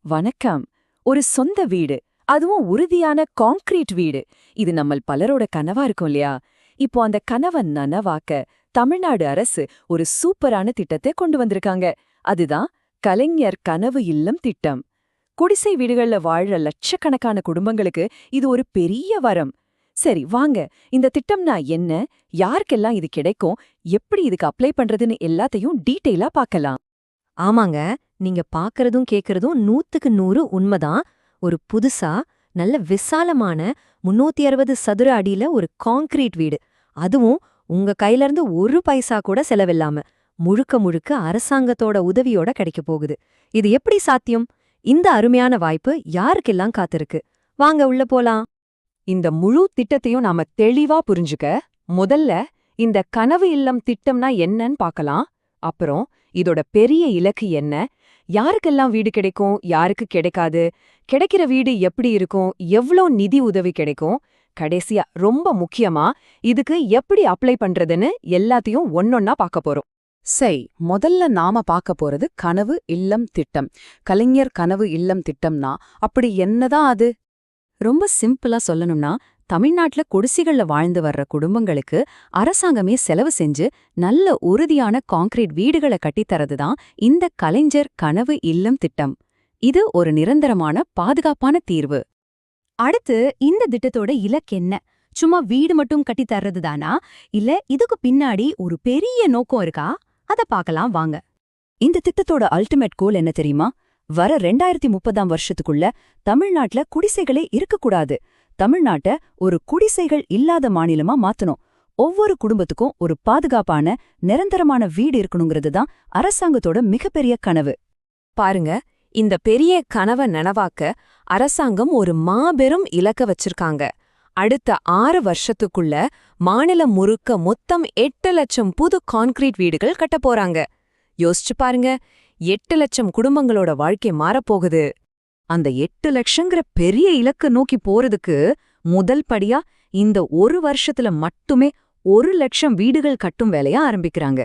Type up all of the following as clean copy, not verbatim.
வணக்கம். ஒரு சொந்த வீடு, அதுவும் உறுதியான கான்கிரீட் வீடு, இது நம்மள் பலரோட கனவா இருக்கும் இல்லையா? இப்போ அந்த கனவை நனவாக்க தமிழ்நாடு அரசு ஒரு சூப்பரான திட்டத்தை கொண்டு வந்திருக்காங்க. அதுதான் கலைஞர் கனவு இல்லம் திட்டம். குடிசை வீடுகள்ல வாழ்ற லட்சக்கணக்கான குடும்பங்களுக்கு இது ஒரு பெரிய வரம். சரி வாங்க, இந்த திட்டம்னா என்ன, யாருக்கெல்லாம் இது கிடைக்கும், எப்படி இதுக்கு அப்ளை பண்றதுன்னு எல்லாத்தையும் டீட்டெயிலா பார்க்கலாம். ஆமாங்க, நீங்க பாக்கறதும் கேக்கறதும் 100க்கு 100 உண்மைதான். ஒரு புதுசா நல்ல விசாலமான 360 சதுர அடியில ஒரு கான்கிரீட் வீடு, அதுவும் உங்க கையில இருந்து ஒரு பைசா கூட செலவில்லாம முழுக்க முழுக்க அரசாங்கத்தோட உதவியோட கிடைக்க போகுது. இது எப்படி சாத்தியம்? இந்த அருமையான வாய்ப்பு யாருக்கெல்லாம் காத்திருக்கு? வாங்க உள்ள போலாம். இந்த முழு திட்டத்தையும் நாம தெளிவா புரிஞ்சுக்க முதல்ல இந்த கனவு இல்லம் திட்டம்னா என்னன்னு பார்க்கலாம். அப்புறம் இதோட பெரிய இலக்கு என்ன, யாருக்கெல்லாம் வீடு கிடைக்கும், யாருக்கு கிடைக்காது, கிடைக்கிற வீடு எப்படி இருக்கும், எவ்ளோ நிதி உதவி கிடைக்கும், கடைசியா ரொம்ப முக்கியமா இதுக்கு எப்படி அப்ளை பண்றதுன்னு எல்லாத்தையும் ஒன்னொன்னா பார்க்க போறோம். சரி, முதல்ல நாம பார்க்க போறது கனவு இல்லம் திட்டம். கலைஞர் கனவு இல்லம் திட்டம்னா அப்படி என்னதான் அது? ரொம்ப சிம்பிளா சொல்லணும்னா, தமிழ்நாட்டுல குடிசைகள்ல வாழ்ந்து வர்ற குடும்பங்களுக்கு அரசாங்கமே செலவு செஞ்சு நல்ல உறுதியான கான்கிரீட் வீடுகளை கட்டித்தரது தான் இந்த கலைஞர் கனவு இல்லம் திட்டம். இது ஒரு நிரந்தரமான பாதுகாப்பான தீர்வு. அடுத்து இந்த திட்டத்தோட இலக்கு என்ன? சும்மா வீடு மட்டும் கட்டி தர்றது தானா, இல்ல இதுக்கு பின்னாடி ஒரு பெரிய நோக்கம் இருக்கா? அத பார்க்கலாம் வாங்க. இந்த திட்டத்தோட அல்டிமேட் கோல் என்ன தெரியுமா? வர 2030ஆம் வருஷத்துக்குள்ள தமிழ்நாட்டுல குடிசைகளே இருக்கக்கூடாது. தமிழ்நாட்டை ஒரு குடிசைகள் இல்லாத மாநிலமா மாத்தணும். ஒவ்வொரு குடும்பத்துக்கும் ஒரு பாதுகாப்பான நிரந்தரமான வீடு இருக்கணுங்கிறது தான் அரசாங்கத்தோட மிகப்பெரிய கனவு. பாருங்க, இந்த பெரிய கனவை நனவாக்க அரசாங்கம் ஒரு மாபெரும் இலக்க வச்சிருக்காங்க. அடுத்த 6 வருஷத்துக்குள்ள மாநிலம் முழுக்க மொத்தம் 8 லட்சம் புது கான்கிரீட் வீடுகள் கட்ட போறாங்க. யோசிச்சு பாருங்க, 8 லட்சம் குடும்பங்களோட வாழ்க்கை மாறப்போகுது. அந்த 8 லட்சங்கிற பெரிய இலக்கு நோக்கி போறதுக்கு முதல் படியா இந்த ஒரு வருஷத்துல மட்டுமே 1 லட்சம் வீடுகள் கட்டும் வேலையா ஆரம்பிக்கிறாங்க.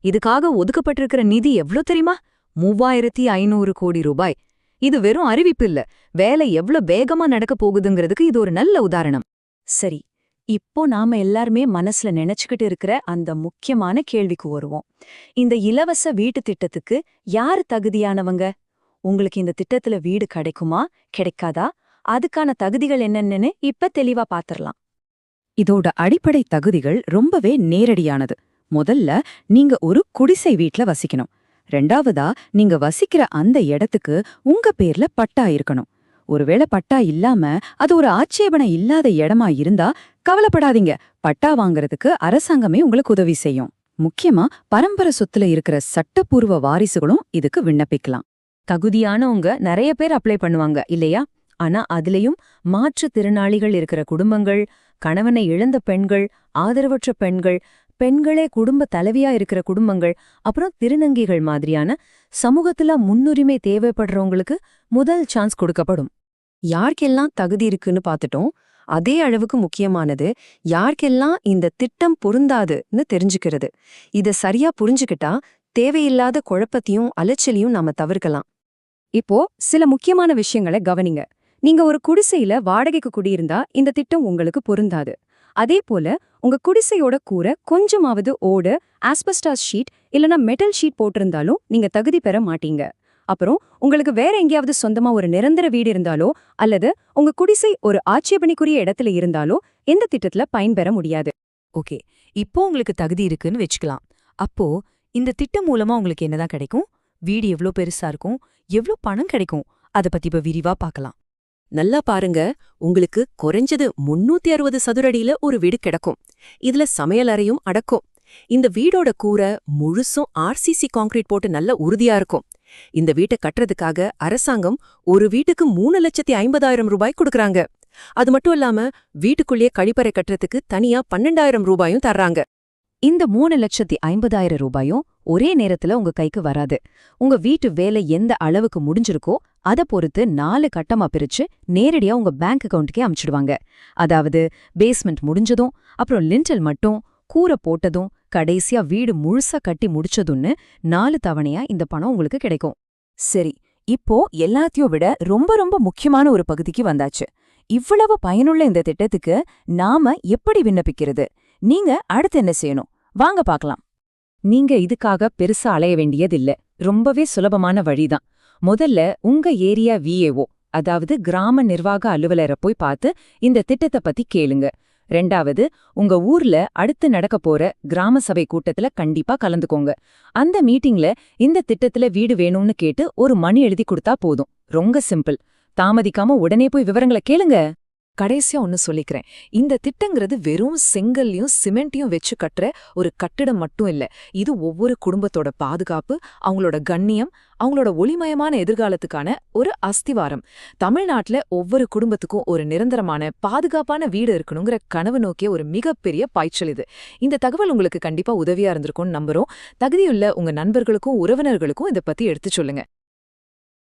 இதுக்காக ஒதுக்கப்பட்டிருக்கிற நிதி எவ்ளோ தெரியுமா? 3500 கோடி ரூபாய். இது வெறும் அறிவிப்பு இல்ல, வேலை எவ்ளோ வேகமா நடக்க போகுதுங்கிறதுக்கு இது ஒரு நல்ல உதாரணம். சரி, இப்போ நாம எல்லாருமே மனசுல நினைச்சுக்கிட்டு இருக்கிற அந்த முக்கியமான கேள்விக்கு வருவோம். இந்த இலவச வீட்டு திட்டத்துக்கு யாரு தகுதியானவங்க? உங்களுக்கு இந்த திட்டத்துல வீடு கிடைக்குமா, கிடைக்காதா, அதுக்கான தகுதிகள் என்னென்னு இப்ப தெளிவா பாத்திரலாம். இதோட அடிப்படை தகுதிகள் ரொம்பவே நேரடியானது. முதல்ல நீங்க ஒரு குடிசை வீட்ல வசிக்கணும். ரெண்டாவதா, நீங்க வசிக்கிற அந்த இடத்துக்கு உங்க பேர்ல பட்டா இருக்கணும். ஒருவேளை பட்டா இல்லாம அது ஒரு ஆட்சேபனை இல்லாத இடமா இருந்தா கவலைப்படாதீங்க, பட்டா வாங்கறதுக்கு அரசாங்கமே உங்களுக்கு உதவி செய்யும். முக்கியமா பரம்பரை சொத்துல இருக்கிற சட்டப்பூர்வ வாரிசுகளும் இதுக்கு விண்ணப்பிக்கலாம். தகுதியானவங்க நிறைய பேர் அப்ளை பண்ணுவாங்க இல்லையா? ஆனா அதுலயும் மாற்றுத்திறனாளிகள் இருக்கிற குடும்பங்கள், கணவனை இழந்த பெண்கள், ஆதரவற்ற பெண்கள், பெண்களே குடும்ப தலைவியா இருக்கிற குடும்பங்கள், அப்புறம் திருநங்கைகள் மாதிரியான சமூகத்துல முன்னுரிமை தேவைப்படுறவங்களுக்கு முதல் சான்ஸ் கொடுக்கப்படும். யாருக்கெல்லாம் தகுதி இருக்குன்னு பார்த்துட்டோம். அதே அளவுக்கு முக்கியமானது யாருக்கெல்லாம் இந்த திட்டம் பொருந்தாதுன்னு தெரிஞ்சுக்கிறது. இத சரியா புரிஞ்சுக்கிட்டா தேவையில்லாத குழப்பத்தையும் அலைச்சலையும் நாம தவிர்க்கலாம். இப்போ சில முக்கியமான விஷயங்களை கவனிங்க. நீங்க ஒரு குடிசையில வாடகைக்கு குடியிருந்தா இந்த திட்டம் உங்களுக்கு பொருந்தாது. அதே போல உங்க குடிசையோட கூரை கொஞ்சமாவது ஓடு, ஆஸ்பெஸ்டாஸ் ஷீட் இல்லனா மெட்டல் ஷீட் போட்டிருந்தாலும் நீங்க தகுதி பெற மாட்டீங்க. அப்புறம் உங்களுக்கு வேற எங்கேயாவது சொந்தமா ஒரு நிரந்தர வீடு இருந்தாலோ அல்லது உங்க குடிசை ஒரு ஆட்சேபனைக்குரிய இடத்துல இருந்தாலோ எந்த திட்டத்துல பயன்பெற முடியாது. ஓகே, இப்போ உங்களுக்கு தகுதி இருக்குன்னு வச்சுக்கலாம். அப்போ இந்த திட்டம் மூலமா உங்களுக்கு என்னதான் கிடைக்கும்? வீடு எவ்ளோ பெருசா இருக்கும், எவ்ளோ பணம் கிடைக்கும், அத பத்தி இப்ப விரிவா பார்க்கலாம். நல்லா பாருங்க, உங்களுக்கு குறைஞ்சது 360 சதுரடியில ஒரு வீடு கிடைக்கும். இதுல சமையல் அறையும் அடக்கும். இந்த வீடோட கூரை முழுசும் ஆர்சிசி கான்கிரீட் போட்டு நல்ல உறுதியா இருக்கும். இந்த வீட்டை கட்டுறதுக்காக அரசாங்கம் ஒரு வீட்டுக்கு 3,50,000 ரூபாய் கொடுக்கறாங்க. அது மட்டும் இல்லாம வீட்டுக்குள்ளேயே கழிப்பறை கட்டுறதுக்கு தனியா 12,000 ரூபாயும் தர்றாங்க. இந்த 3,50,000 ரூபாயும் ஒரே நேரத்துல உங்க கைக்கு வராது. உங்க வீட்டு வேலை எந்த அளவுக்கு முடிஞ்சிருக்கோ அதை பொறுத்து 4 கட்டமா பிரிச்சு நேரடியா உங்க பேங்க் அக்கவுண்ட்டுக்கே அனுப்பிச்சிடுவாங்க. அதாவது பேஸ்மெண்ட் முடிஞ்சதும், அப்புறம் லிண்டல் மட்டும், கூரை போட்டதும், கடைசியா வீடு முழுசா கட்டி முடிச்சதுன்னு 4 தவணையா இந்த பணம் உங்களுக்கு கிடைக்கும். சரி, இப்போ எல்லாத்தையும் விட ரொம்ப ரொம்ப முக்கியமான ஒரு பகுதிக்கு வந்தாச்சு. இவ்வளவு பயனுள்ள இந்த திட்டத்துக்கு நாம எப்படி விண்ணப்பிக்கிறது? நீங்க அடுத்து என்ன செய்யணும்? வாங்க பார்க்கலாம். நீங்க இதுக்காக பெருசா அலைய வேண்டியதில்ல. ரொம்பவே சுலபமான வழிதான். முதல்ல உங்க ஏரியா விஏஓ, அதாவது கிராம நிர்வாக அலுவலரை போய் பார்த்து இந்த திட்டத்தை பத்தி கேளுங்க. ரெண்டாவது, உங்க ஊர்ல அடுத்து நடக்க போற கிராம சபை கூட்டத்துல கண்டிப்பா கலந்துக்கோங்க. அந்த மீட்டிங்ல இந்த திட்டத்துல வீடு வேணும்னு கேட்டு ஒரு மனு எழுதி கொடுத்தா போதும். ரொம்ப சிம்பிள். தாமதிக்காம உடனே போய் விவரங்களை கேளுங்க. கடைசியா ஒன்னு சொல்லிக்கிறேன். இந்த திட்டங்கிறது வெறும் செங்கல்லையும் சிமெண்ட்டையும் வச்சு கட்டுற ஒரு கட்டிடம் மட்டும் இல்ல. இது ஒவ்வொரு குடும்பத்தோட பாதுகாப்பு, அவங்களோட கண்ணியம், அவங்களோட ஒளிமயமான எதிர்காலத்துக்கான ஒரு அஸ்திவாரம். தமிழ்நாட்டுல ஒவ்வொரு குடும்பத்துக்கும் ஒரு நிரந்தரமான பாதுகாப்பான வீடு இருக்கணுங்கிற கனவு நோக்கிய ஒரு மிகப்பெரிய பாய்ச்சல் இது. இந்த தகவல் உங்களுக்கு கண்டிப்பா உதவியா இருந்திருக்கும்னு நம்புறோம். தகுதியுள்ள உங்க நண்பர்களுக்கும் உறவினர்களுக்கும் இதை பத்தி எடுத்து சொல்லுங்க.